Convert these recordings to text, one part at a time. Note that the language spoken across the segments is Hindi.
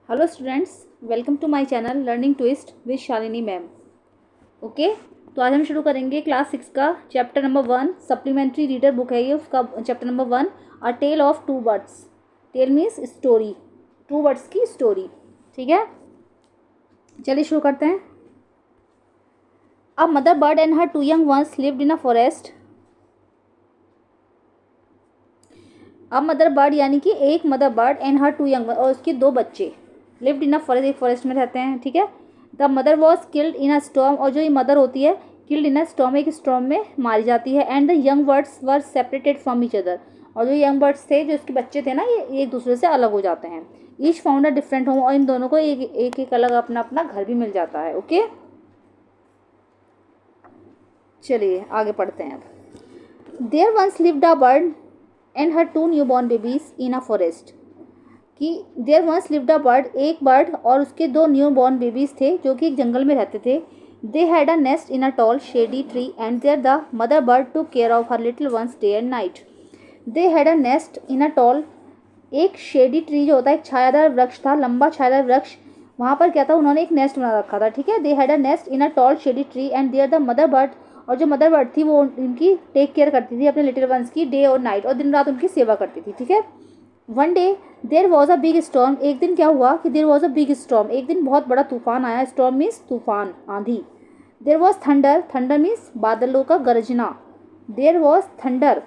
Hello students, welcome to my channel learning twist with Shalini ma'am. Okay, तो आज हम शुरू करेंगे क्लास 6 का chapter number 1। Supplementary reader book है ये, उसका chapter number 1 a tale of two birds. Tale means story, two birds की स्टोरी। ठीक है, चलिए शुरू करते हैं। A mother bird and her two young ones lived in a forest. अब मदर बर्ड यानी कि एक mother bird and her two young और उसके दो बच्चे लिव्ड इन अ फॉरेस्ट, एक फॉरेस्ट में रहते हैं। ठीक है, the mother was killed in a storm, और जो ये मदर होती है किल्ड इन अ स्टॉर्म, एक स्टॉर्म में मारी जाती है। And the young birds were separated from each other, और जो यंग बर्ड्स थे, जो इसके बच्चे थे ना, ये एक दूसरे से अलग हो जाते हैं। Each found a different home, और इन दोनों को एक एक अलग अपना अपना घर भी मिल जाता है। ओके, चलिए आगे पढ़ते हैं अब। There once lived a bird and her two new born babies in a forest. कि there once lived a bird, एक बर्ड और उसके दो न्यू बॉर्न बेबीज थे जो कि एक जंगल में रहते थे। They had a nest in a tall shady tree and there the mother bird to care of her little ones day and night. They had a nest in a tall, एक शेडी ट्री जो होता है, एक छायादार वृक्ष था, लंबा छायादार वृक्ष। वहाँ पर क्या था, उन्होंने एक नेस्ट बना रखा था। ठीक है, they had a nest in a tall shady tree and there the mother bird, और जो मदर बर्ड थी वो इनकी टेक केयर करती थी अपने लिटिल वंस की, डे और नाइट, और दिन रात उनकी सेवा करती थी। ठीक है, one day there was a big storm, एक दिन क्या हुआ कि there was a big storm, एक दिन बहुत बड़ा तूफान आया। स्टॉर्म मीन्स तूफान, आंधी। There was thunder, thunder means बादलों का गरजना। There was thunder,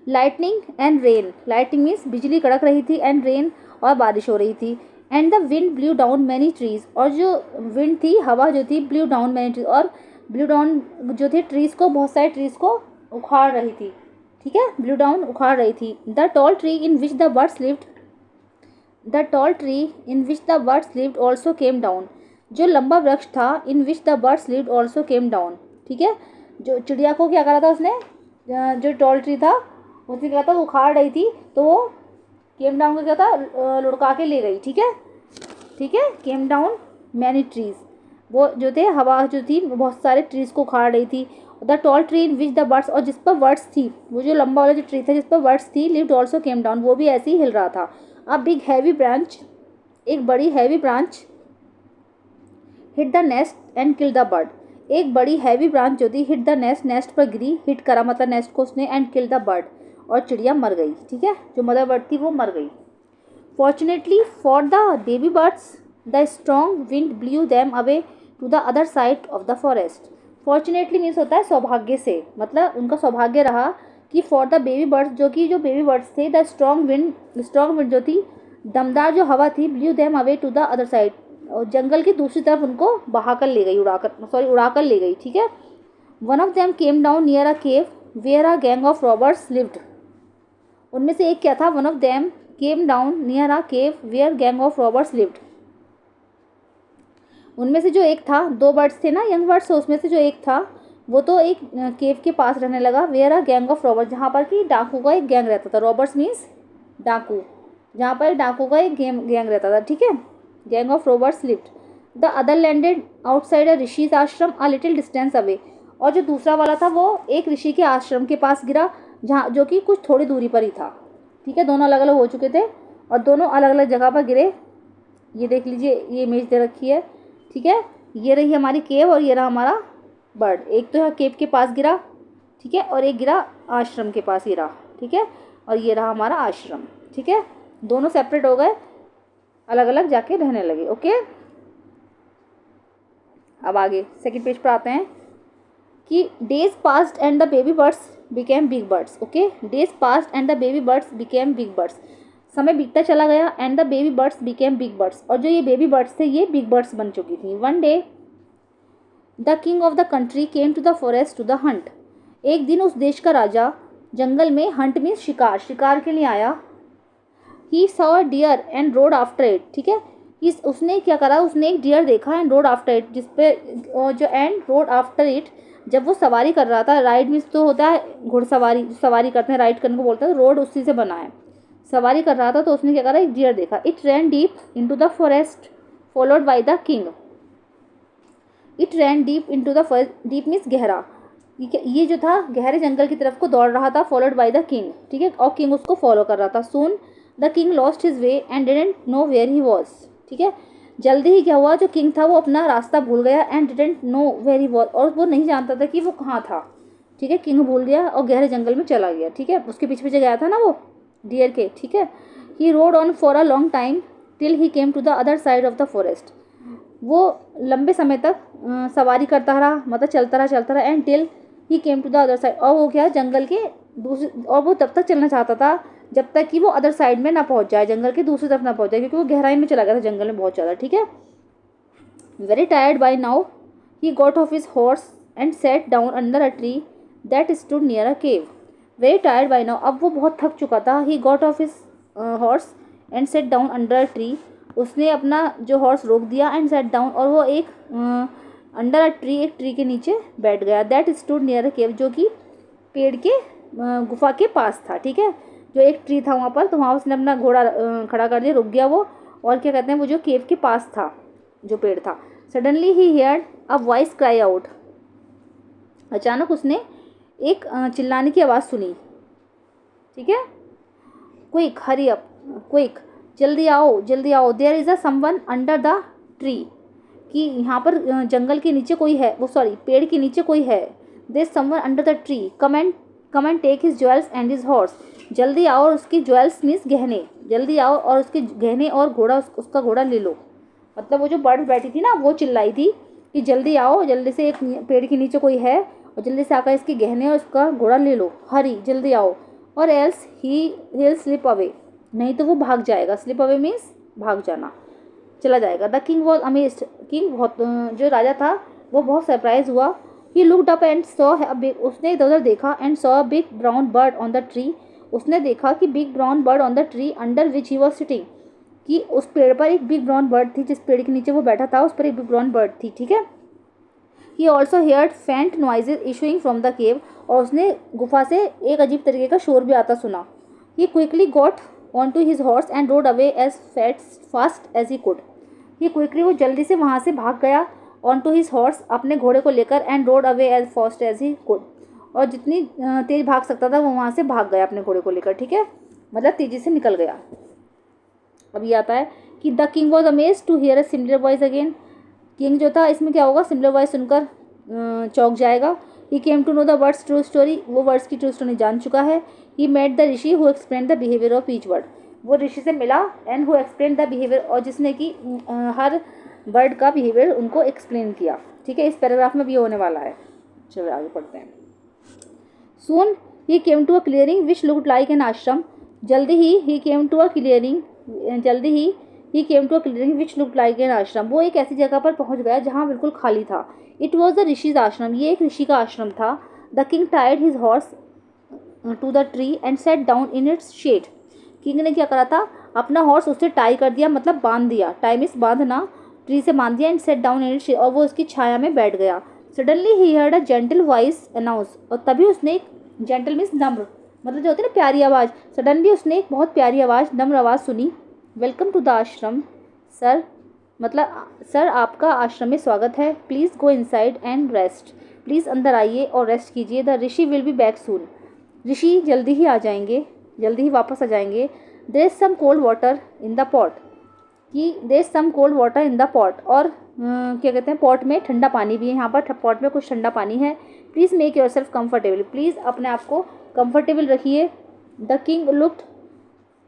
lightning and rain, lightning means बिजली कड़क रही थी, एंड रेन और बारिश हो रही थी। And the wind blue down many trees, और जो विंड थी, हवा जो थी, ब्लू डाउन मैनी ट्रीज, और ब्लू डाउन जो थे ट्रीज को, बहुत सारे ट्रीज को उखाड़ रही थी। ठीक है, ब्लू डाउन उखाड़ रही थी। The tall tree in which the birds lived, the tall tree in which the birds lived also came down, जो लंबा वृक्ष था, in which the birds lived also came down. ठीक है, जो चिड़िया को क्या करा था उसने, जो टॉल ट्री था उसने क्या था, उखाड़ रही थी, तो वो केम डाउन को क्या था, लुढ़का के ले गई। ठीक है, ठीक है, केम डाउन मैनी ट्रीज, वो जो थे, हवा जो थी वो बहुत सारे ट्रीज को उखाड़ रही थी। The tall tree in which the birds, और जिस पर बर्ड्स थी, वो जो लंबा वाला जो ट्री था जिस पर बर्ड्स थी, लिव्ड ऑल्सो केम डाउन, वो भी ऐसे ही हिल रहा था। अब बिग हैवी ब्रांच, एक बड़ी heavy branch, hit the nest and kill the bird, एक बड़ी हैवी ब्रांच जो थी, हिट द नेस्ट, नेस्ट पर गिरी, हिट करा मतलब नेस्ट को उसने, एंड किल द बर्ड, और चिड़िया मर गई। ठीक है, जो मदर बर्ड थी वो मर गई। Fortunately for the baby birds the strong wind blew them away to the other side of the forest. Fortunately means होता है सौभाग्य से, मतलब उनका सौभाग्य रहा कि फॉर द बेबी बर्ड्स, जो कि जो बेबी बर्ड्स थे, द स्ट्रॉन्ग विंड जो थी, दमदार जो हवा थी, blew them away to the other side, और जंगल की दूसरी तरफ उनको बहाकर ले गई, उड़ाकर ले गई। ठीक है, one of them came down near a cave where a gang of robbers lived, उनमें से एक क्या था, one of them came down near a cave where gang of robbers lived, उनमें से जो एक था, दो बर्ड्स थे ना, यंग बर्ड्स, उसमें से जो एक था वो तो एक केव के पास रहने लगा, where a gang of robbers, जहाँ पर कि डाकू का एक गैंग रहता था। रॉबर्स मीन्स डाकू, जहाँ पर डाकू का एक गैंग रहता था। ठीक है, gang of robbers lived. The other landed outside अ ऋषिज आश्रम अ लिटिल डिस्टेंस अवे, और जो दूसरा वाला था वो एक ऋषि के आश्रम के पास गिरा, जहाँ जो कि कुछ थोड़ी दूरी पर ही था। ठीक है, दोनों अलग अलग हो चुके थे और दोनों अलग अलग जगह पर गिरे। ये देख लीजिए, ये इमेज दे रखी है। ठीक है, ये रही हमारी केव और ये रहा हमारा बर्ड। एक तो है केव के पास गिरा, ठीक है, और एक गिरा आश्रम के पास गिरा। ठीक है, और ये रहा हमारा आश्रम। ठीक है, दोनों सेपरेट हो गए, अलग अलग जाके रहने लगे। ओके, अब आगे सेकंड पेज पर आते हैं कि days passed and the baby birds became big birds. Okay, days passed and the baby birds became big birds, समय बीतता चला गया, and the baby birds became big birds, और जो ये बेबी बर्ड्स थे ये बिग बर्ड्स बन चुकी थी। One day the king of the country came to the forest to the hunt, एक दिन उस देश का राजा जंगल में, हंट मीन्स शिकार, शिकार के लिए आया। He saw a deer and rode after it. ठीक है, उसने क्या करा, उसने एक डियर देखा, एंड रोड आफ्टर इट, जिसपे जो एंड रोड आफ्टर इट, जब वो सवारी कर रहा था, राइड मीन्स तो होता है घुड़सवारी, सवारी करते हैं, राइड करने को बोलते हैं, रोड उसी से बना है। सवारी कर रहा था तो उसने क्या करा, एक डियर देखा। It ran deep into the forest followed by the king, it ran deep into the forest, deep means गहरा, ये जो था गहरे जंगल की तरफ को दौड़ रहा था, फॉलोड बाय द किंग। ठीक है, और किंग उसको फॉलो कर रहा था। Soon the king lost his way and didn't know where he was. ठीक है, जल्दी ही क्या हुआ, जो किंग था वो अपना रास्ता भूल गया and didn't know where he was, और वो नहीं जानता था कि वो कहाँ था। ठीक है, किंग भूल गया और गहरे जंगल में चला गया। ठीक है, उसके पीछे पीछे गया था ना वो डियर के। ठीक है, he rode on for a long time till he came to the other side of the forest. वो लंबे समय तक सवारी करता रहा, मतलब चलता रहा and till he came to the other side, और वो क्या जंगल के दूसरी, और वो तब तक चलना चाहता था जब तक कि वो अदर साइड में ना पहुंच जाए, जंगल के दूसरी तरफ ना पहुंच जाए, क्योंकि वो गहराई में चला गया था जंगल में बहुत ज़्यादा। ठीक है, very tired by now he got off his horse and sat down under a tree that stood near a cave. Very tired by now, अब वो बहुत थक चुका था। He got off his horse and sat down under a tree, उसने अपना जो हॉर्स रोक दिया एंड सेट डाउन, और वो एक अंडर अ ट्री, एक ट्री के नीचे बैठ गया। दैट स्टूड नियर अ केव, जो कि पेड़ के गुफा के पास था। ठीक है, जो एक ट्री था वहाँ पर, तो वहाँ उसने अपना घोड़ा खड़ा कर दिया, रुक गया वो, और क्या कहते हैं वो जो केव के पास था, जो पेड़ था। Suddenly he heard a voice cry out, अचानक उसने एक चिल्लाने की आवाज़ सुनी। ठीक है, क्विक हरी अप, क्विक जल्दी आओ जल्दी आओ, there is a someone under the tree, कि यहाँ पर जंगल के नीचे कोई है, वो सॉरी पेड़ के नीचे कोई है। There is someone under the tree, come and take his jewels and his horse, जल्दी आओ और उसकी ज्वेल्स मीन्स गहने, जल्दी आओ और उसके गहने और घोड़ा, उसका घोड़ा ले लो। मतलब वो जो बर्ड बैठी थी ना, वो चिल्लाई थी कि जल्दी आओ, जल्दी से, एक पेड़ के नीचे कोई है और जल्दी से आकर इसके गहने और उसका घोड़ा ले लो, हरी जल्दी आओ, और एल्स ही स्लिप अवे, नहीं तो वो भाग जाएगा। स्लिप अवे मीन्स भाग जाना, चला जाएगा। The king was amazed, king बहुत, जो राजा था वो बहुत सरप्राइज हुआ। He looked up and saw a big, उसने इधर उधर देखा, and saw a big brown bird on the tree, उसने देखा कि big brown bird on the tree under which he was sitting, कि उस पेड़ पर एक बिग ब्राउन बर्ड थी, जिस पेड़ के नीचे वो बैठा था उस पर एक बिग ब्राउन बर्ड थी। ठीक है, ही ऑल्सो हेयर्ड फेंट noises issuing from the cave, और उसने गुफा से एक अजीब तरीके का शोर भी आता सुना। He quickly got on to his horse and rode away as fast as he could, he quickly, वो जल्दी से वहाँ से भाग गया, ऑन टू हिज हॉर्स, अपने घोड़े को लेकर, and rode away as fast as he could, और जितनी तेज भाग सकता था वो वहाँ से भाग गया अपने घोड़े को लेकर। ठीक है, मतलब तेज़ी से निकल गया। अब ये आता है कि the king was amazed to hear a similar voice again, king जो था इसमें क्या होगा, सिमिलर वॉइस सुनकर चौंक जाएगा। He came to know the birds true story, वो वर्ड्स की ट्रू स्टोरी जान चुका है। He met the rishi who explain the behaviour of each bird, वो ऋषि से मिला and who explain the behaviour, और जिसने कि हर वर्ड का बिहेवियर उनको एक्सप्लेन किया। ठीक है, इस पैराग्राफ में भी ये होने वाला है। चलो आगे पढ़ते हैं। Soon he came to a clearing which looked like an ashram, जल्दी ही केम टू अ क्लियरिंग, जल्दी ही came to a clearing which looked like an ashram, वो एक ऐसी जगह पर पहुंच गया जहाँ बिल्कुल खाली था। इट वॉज द ऋषिज आश्रम, ये एक ऋषि का आश्रम था। The king tied his horse to the tree and sat down in its shade, king ने क्या करा था, अपना हॉर्स उससे टाई कर दिया, मतलब बांध दिया, टाई मीन्स बांधना, ट्री से बांध दिया, and sat down in its shade, और वो उसकी छाया में बैठ गया। Suddenly he heard a gentle voice announce, और तभी उसने एक, जेंटल मीन्स नम्र, मतलब जो होती है ना प्यारी आवाज़, सडनली उसने एक बहुत प्यारी आवाज़, नम्र आवाज़ सुनी। Welcome to the ashram sir, मतलब सर आपका आश्रम में स्वागत है। Please go inside and rest, please अंदर आइए और रेस्ट कीजिए। The rishi will be back soon, rishi जल्दी ही आ जाएंगे, जल्दी ही वापस आ जाएंगे। There is some cold water in the pot, कि there is some cold water in the pot, और क्या कहते हैं, पॉट में ठंडा पानी भी है, यहाँ पर पॉट में कुछ ठंडा पानी है। Please make yourself comfortable, please अपने आप को कम्फर्टेबल रखिए। The king looked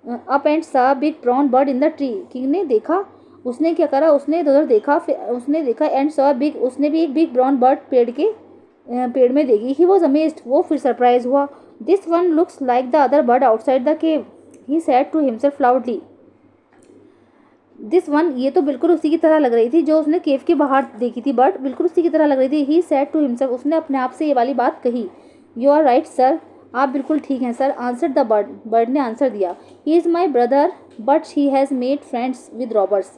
up and saw big brown bird in the tree, king ने देखा, उसने क्या करा, उसने इधर देखा, फिर उसने देखा एंड सा बिग, उसने भी एक बिग ब्राउन बर्ड पेड़ में देखी। ही वॉज अमेज्ड, वो फिर सरप्राइज हुआ। This one looks like the other bird outside the cave, he said to himself loudly. This one, ये तो बिल्कुल उसी की तरह लग रही थी जो उसने केव के बाहर देखी थी बर्ड, बिल्कुल उसी की तरह लग रही थी। ही सेड टू हिमसेल्फ, उसने अपने आप से ये वाली बात कही। यू आर राइट सर, आप बिल्कुल ठीक हैं sir. Answer the bird, bird ने आंसर दिया। He is my brother but he has made friends with robbers,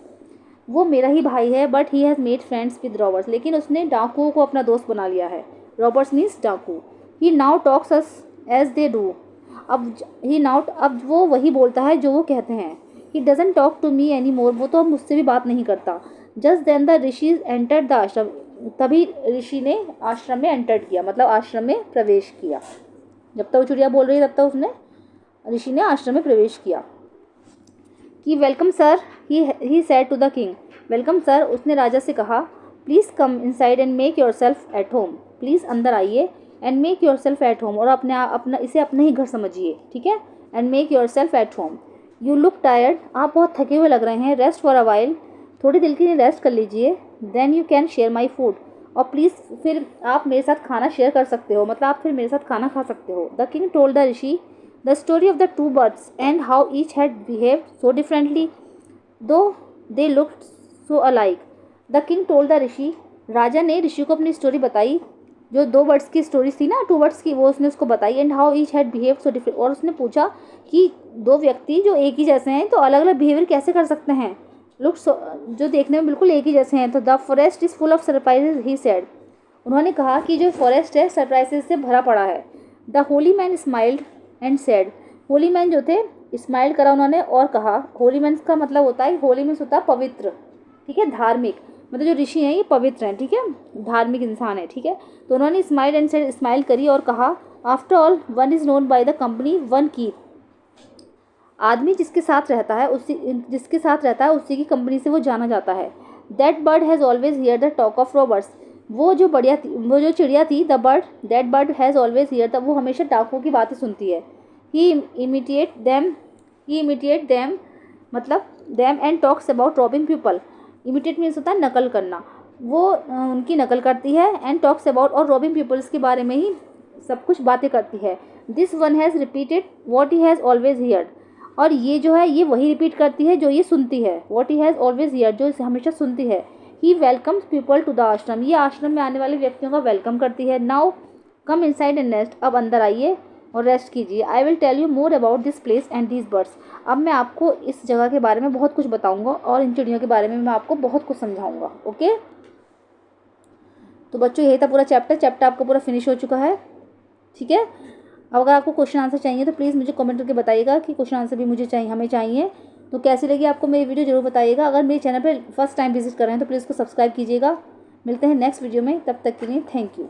वो मेरा ही भाई है, but he has made friends with robbers, लेकिन उसने डाकुओं को अपना दोस्त बना लिया है। रॉबर्स मीन्स डाकू। He now talks us as they do, अब वो वही बोलता है जो वो कहते हैं। He doesn't talk to me any more, वो तो अब मुझसे भी बात नहीं करता। Just then the rishi entered the ashram, तभी ऋषि ने आश्रम में एंटर्ड किया, मतलब आश्रम में प्रवेश किया। जब तक वो चुड़िया बोल रही है तब तक उसने, ऋषि ने आश्रम में प्रवेश किया। कि welcome sir, he said to the king. Welcome sir, उसने राजा से कहा। Please come inside and make yourself at home. Please अंदर आइए and make yourself at home, और अपना इसे अपना ही घर समझिए, ठीक है। And make yourself at home. You look tired, आप बहुत थके हुए लग रहे हैं। रेस्ट फॉर अ वाइल, थोड़ी देर के लिए रेस्ट कर लीजिए। Then you can share my food, और प्लीज़ फिर आप मेरे साथ खाना शेयर कर सकते हो, मतलब आप फिर मेरे साथ खाना खा सकते हो। The king told the rishi the story of the two birds and how each had behaved so differently though they looked so alike. The king told the rishi, राजा ने ऋषि को अपनी स्टोरी बताई, जो दो बर्ड्स की स्टोरी थी ना, टू बर्ड्स की, वो उसने उसको बताई। And how each had behave so different, और उसने पूछा कि दो व्यक्ति जो एक ही जैसे हैं तो अलग अलग बिहेवियर कैसे कर सकते हैं, लुक जो देखने में बिल्कुल एक ही जैसे हैं। तो the forest is full of surprises, he said. उन्होंने कहा कि जो फॉरेस्ट है सरप्राइजेज से भरा पड़ा है। The Holi man smiled and said, Holi man जो थे स्माइल करा उन्होंने और कहा। होली मैन का मतलब होता है, होली मीन्स होता है पवित्र, ठीक है, धार्मिक, मतलब जो ऋषि हैं ये पवित्र हैं, ठीक है, धार्मिक इंसान है, ठीक है। तो उन्होंने स्माइल एंड सेड, स्माइल करी और कहा, after all one is known by the company one keep. आदमी जिसके साथ रहता है उसी की कंपनी से वो जाना जाता है। That bird has always here the talk of robbers, वो जो चिड़िया थी, the bird, that bird has always here the, वो हमेशा डाकुओं की बातें सुनती है। ही इमिटेट देम, मतलब them, and talks about robbing people. Imitate means होता है नकल करना, वो उनकी नकल करती है। एंड टॉक्स अबाउट, और रॉबिंग पीपल्स के बारे में ही सब कुछ बातें करती है। This one has repeated what he has always heard, और ये जो है ये वही रिपीट करती है जो ये सुनती है। What he has always heard, जो इसे हमेशा सुनती है। ही वेलकम्स पीपल टू द आश्रम, ये आश्रम में आने वाले व्यक्तियों का वेलकम करती है। Now come inside and rest, अब अंदर आइए और रेस्ट कीजिए। I will tell you more about this place and these birds, अब मैं आपको इस जगह के बारे में बहुत कुछ बताऊंगा और इन चिड़ियों के बारे में मैं आपको बहुत कुछ समझाऊंगा। ओके, तो बच्चों यही था पूरा चैप्टर आपका पूरा फिनिश हो चुका है, ठीक है। अब अगर आपको क्वेश्चन आंसर चाहिए तो प्लीज़ मुझे कमेंट करके बताइएगा कि क्वेश्चन आंसर भी हमें चाहिए। तो कैसी लगी आपको मेरी वीडियो ज़रूर बताइएगा। अगर मेरे चैनल पर फर्स्ट टाइम विजिट कर रहे हैं तो प्लीज़ उसको सब्सक्राइब कीजिएगा। मिलते हैं नेक्स्ट वीडियो में, तब तक के लिए थैंक यू।